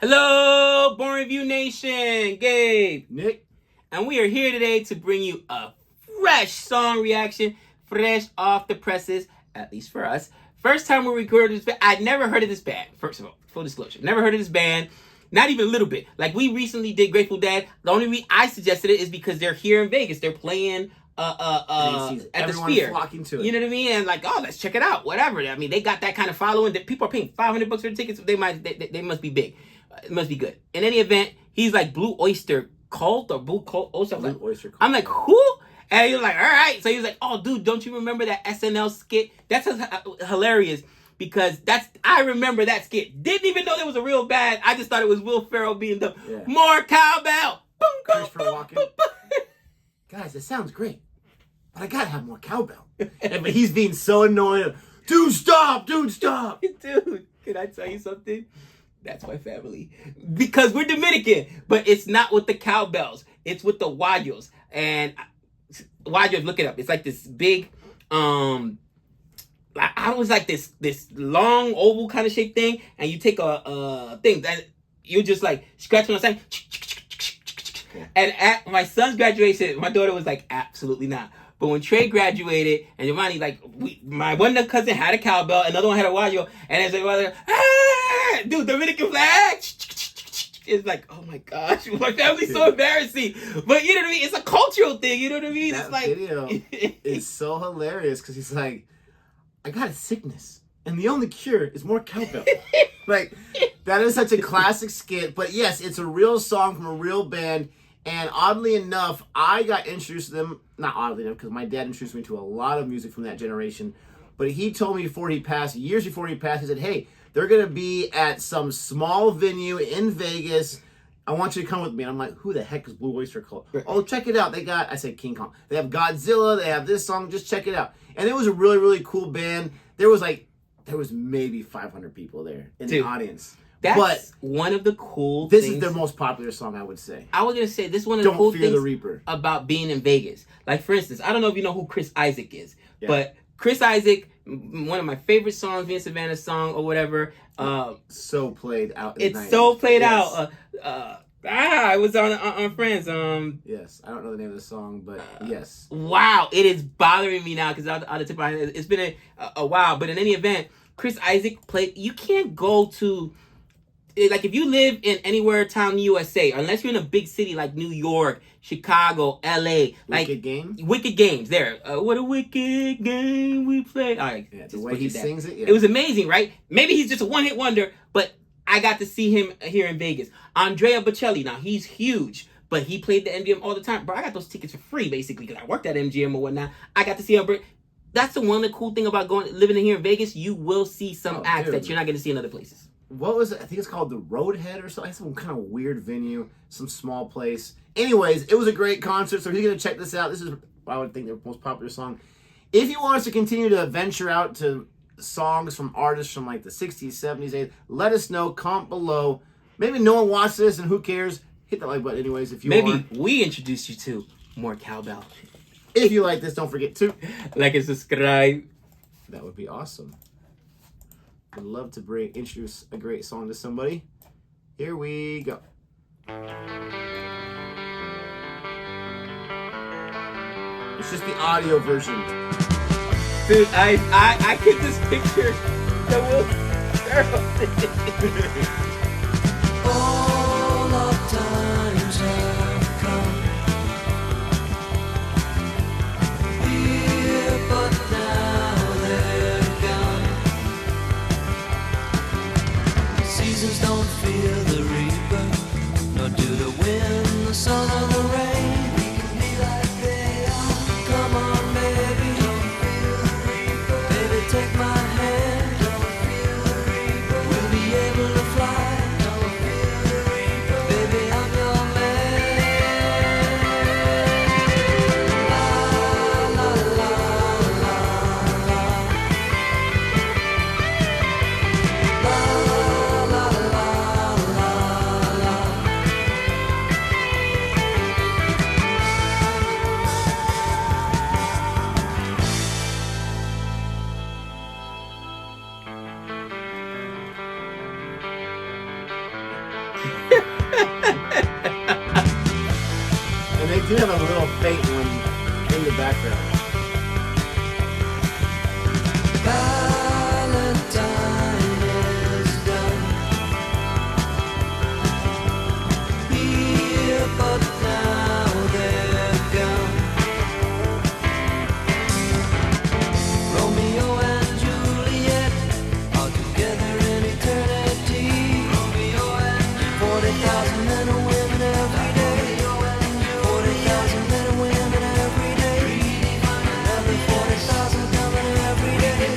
Hello, Boring Review Nation. Gabe, Nick, and we are here today to bring you a fresh song reaction, fresh off the presses, at least for us. First time we recorded this band, I'd never heard of this band. First of all, full disclosure, never heard of this band. Not even a little bit. Like, we recently did Grateful Dead. The only reason I suggested it is because they're here in Vegas. They're playing at the Sphere. Flocking to it. You know what I mean? And like, oh, let's check it out. Whatever. I mean, they got that kind of following that people are paying $500 for the tickets. They must be big. It must be good. In any event, he's like Blue Oyster Cult or Blue Oyster Cult. I'm like, who? And he was like, all right. So he was like, oh, dude, don't you remember that SNL skit? That's hilarious because I remember that skit. Didn't even know there was a real band. I just thought it was Will Ferrell being the more cowbell. Boom, boom, boom. Guys, it sounds great, but I gotta have more cowbell. But he's being so annoying. Dude, stop! Dude, stop! Dude, can I tell you something? That's my family. Because we're Dominican, but it's not with the cowbells. It's with the guayos. And guayos, look it up. It's like this big, I was like this long oval kind of shaped thing, and you take a thing that you just like scratch on the side. And at my son's graduation, my daughter was like, absolutely not. But when Trey graduated, and Giovanni, like, my one cousin had a cowbell, another one had a guayo, and it's like, ah! Dude, Dominican flag. It's like, oh my gosh, my family's so embarrassing. But you know what I mean? It's a cultural thing. You know what I mean? That it's like video is so hilarious because he's like, I got a sickness, and the only cure is more cowbell. Like, that is such a classic skit. But yes, it's a real song from a real band. And oddly enough, I got introduced to them, not oddly enough, because my dad introduced me to a lot of music from that generation. But he told me years before he passed, he said, hey, they're going to be at some small venue in Vegas. I want you to come with me. And I'm like, who the heck is Blue Oyster Cult? Oh, check it out. I said King Kong. They have Godzilla. They have this song. Just check it out. And it was a really, really cool band. There was maybe 500 people there in the audience. That's one of the cool things. This is their most popular song, I would say. I was going to say, this is one of the cool things the Reaper. About being in Vegas. Like, for instance, I don't know if you know who Chris Isaak is, but Chris Isaak, one of my favorite songs, being Savannah's song or whatever. So played out in the 90s. It's so played out. I was on Friends. Yes, I don't know the name of the song, but yes. Wow, it is bothering me now because out of the tip of my head, it's been a while. But in any event, Chris Isaak played. You can't go to, like, if you live in anywhere town in the USA, unless you're in a big city like New York, Chicago, LA, like Wicked Games. There, what a wicked game we play. All right, the way he sings it, it was amazing, right? Maybe he's just a one-hit wonder, but I got to see him here in Vegas. Andrea Bocelli, now he's huge, but he played the MGM all the time. Bro, I got those tickets for free basically because I worked at MGM or whatnot. I got to see him. That's the one of the cool thing about living in here in Vegas. You will see some acts that you're not going to see in other places. What was it? I think it's called the Roadhead or something. Some kind of weird venue, some small place. Anyways, it was a great concert, so if you're going to check this out, this is, I would think, their most popular song. If you want us to continue to venture out to songs from artists from like the 60s, 70s, 80s, let us know. Comment below. Maybe no one watched this, and who cares? Hit that like button anyways if you want. Maybe we introduced you to more cowbell. If you like this, don't forget to like and subscribe. That would be awesome. I'd love to introduce a great song to somebody. Here we go. It's just the audio version. Dude, I get this picture that Will Ferrell. All of times have come here, but now they're gone. Seasons don't fear the reaper, nor do the wind, the sun, or the rain. We can be like they are. Come on, baby, don't feel the reaper. Baby, take my hand, don't feel the reaper. We'll be able to fly, don't feel the reaper. Baby, I'm your man. La, la, la, la, la. La, la, la, la, la. do have a little faint one in the background. Valentine is done here, but now they're gone. Romeo and Juliet are together in eternity. 40,000 men and women every day. 40,000 men and women every day. Another 40,000 coming every day.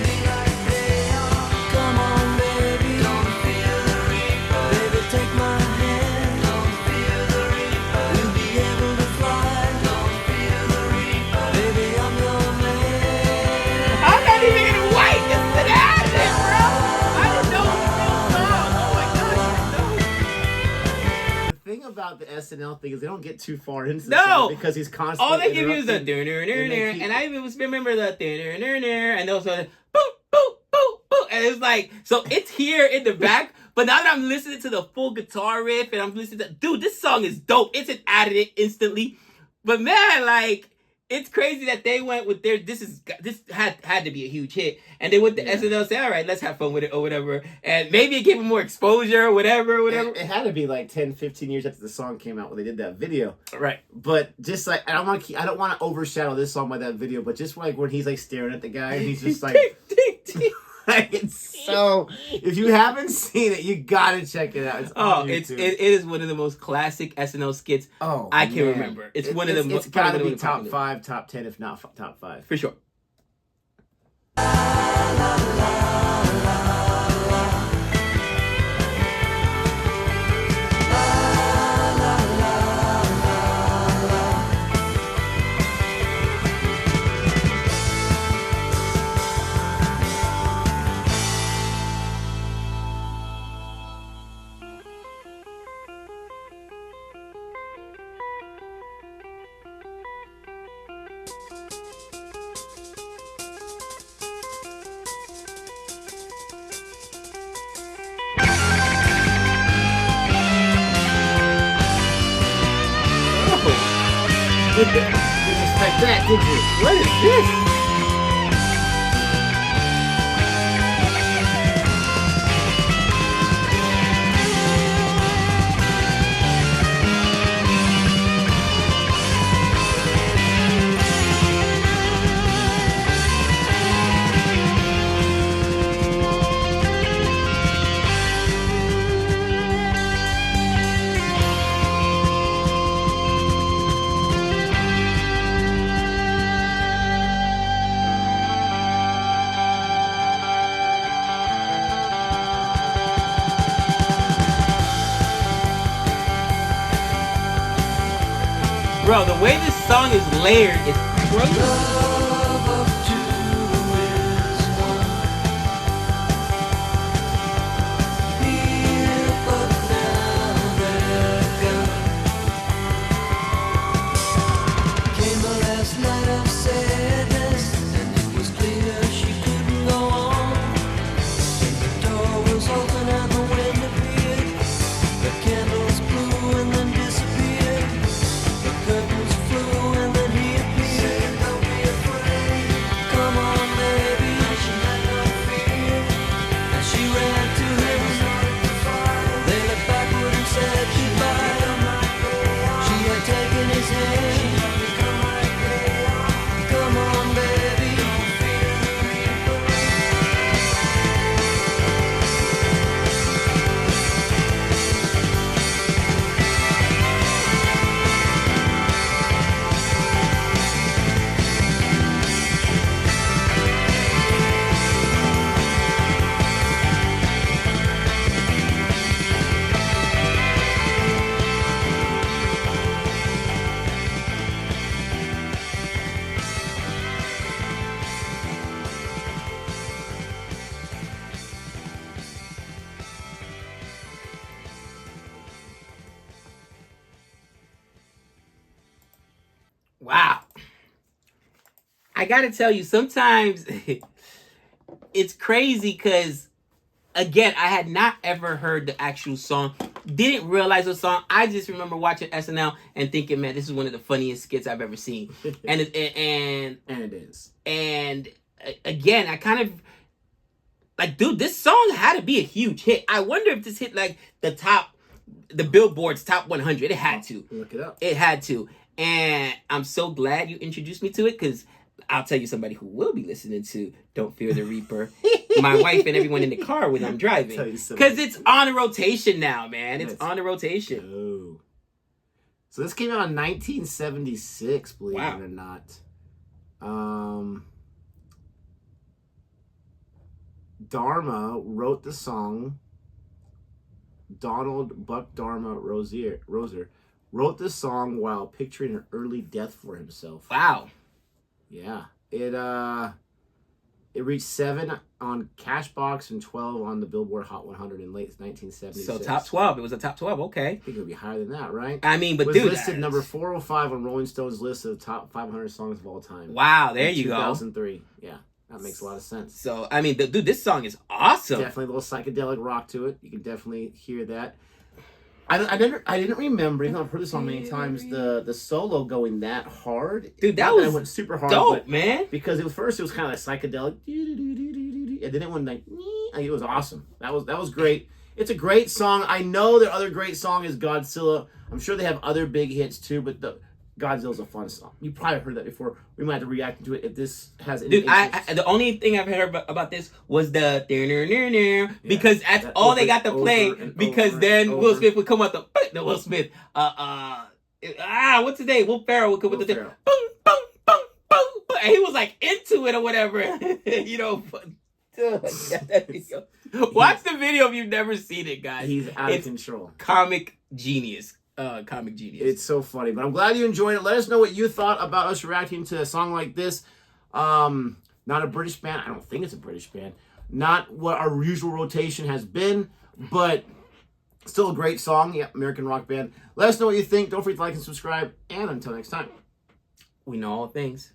Come on, baby, don't fear the reaper. Baby, take my hand. Don't fear the reaper. We'll be able to fly. Don't fear the reaper. Baby, I'm your man. I'm not even gonna wait to sit down there, bro. I didn't know it was this song. Oh my god. The thing about the SNL thing is they don't get too far into the No. song because he's constantly All they give you is the interrupting. and I even remember the and those are boop boop boop boop, and it's like, so it's here in the back. But now that I'm listening to the full guitar riff and I'm listening to, dude, this song is dope. It's an added it instantly. But man, like, it's crazy that they went with their, this had to be a huge hit, and they went to SNL, say, all right, let's have fun with it or whatever, and maybe it gave them more exposure or whatever. It had to be like 10, 15 years after the song came out when they did that video. Right. But just like, I don't want to overshadow this song by that video, but just like when he's like staring at the guy and he's just like, like, it's so, if you haven't seen it, you gotta check it out. It's on YouTube. It is one of the most classic SNL skits I can remember. It's one of the most, it's gotta be top popular. 5, top 10, if not top 5. For sure. Didn't expect that, did you? What is this? Bro, the way this song is layered is crazy. Love of two is one. Here, but now they're gone. Came the last night of sadness, and it was clear she couldn't go on. The door was open and the wind appeared. The candles blew and then disappeared. The curtains flew and then he appeared. Don't be afraid. Come on, baby. She had no fear. And she ran to him. They looked backward and said goodbye. She had taken his hand. Come on, baby. Wow. I gotta tell you, sometimes it's crazy because, again, I had not ever heard the actual song. didn't realize the song. I just remember watching SNL and thinking, man, this is one of the funniest skits I've ever seen. And it is. And again, I kind of like, dude, this song had to be a huge hit. I wonder if this hit like the Billboard's top 100. It had to. Look it up. It had to. And I'm so glad you introduced me to it, because I'll tell you somebody who will be listening to Don't Fear the Reaper. My wife and everyone in the car when I'm driving. Because it's on a rotation now, man. It's on a rotation. Oh. So this came out in 1976, believe Wow. it or not. Dharma wrote the song. Donald Buck Dharma Roser wrote the song while picturing an early death for himself. Wow. Yeah. It reached 7 on Cashbox and 12 on the Billboard Hot 100 in late 1976. So top 12. It was a top 12. Okay. I think it would be higher than that, right? I mean, but it was dude, listed number 405 on Rolling Stone's list of the top 500 songs of all time. Wow, there you go. 2003. Yeah, that makes a lot of sense. So, I mean, dude, this song is awesome. Definitely a little psychedelic rock to it. You can definitely hear that. I didn't remember, even though I've heard this song many times, the solo going that hard. Dude, that was went super hard. dope, man. Because it was kind of like psychedelic, and then it went like, it was awesome. That was great. It's a great song. I know their other great song is Godzilla. I'm sure they have other big hits too, but Godzilla's a fun song. You probably heard that before. We might have to react to it if this has any. Dude, the only thing I've heard about this was the because that's all they got to play. Because then Will Smith would come out the Will Smith. What's his name? Will Ferrell would come with the boom, boom, boom, boom, boom, and he was like into it or whatever. You know. Watch the video if you've never seen it, guys. He's out of control. Comic genius. Comic genius. It's so funny, but I'm glad you enjoyed it. Let us know what you thought about us reacting to a song like this. Not a British band. I don't think it's a British band. Not what our usual rotation has been, but still a great song. Yeah, American rock band. Let us know what you think. Don't forget to like and subscribe. And until next time, we know all things.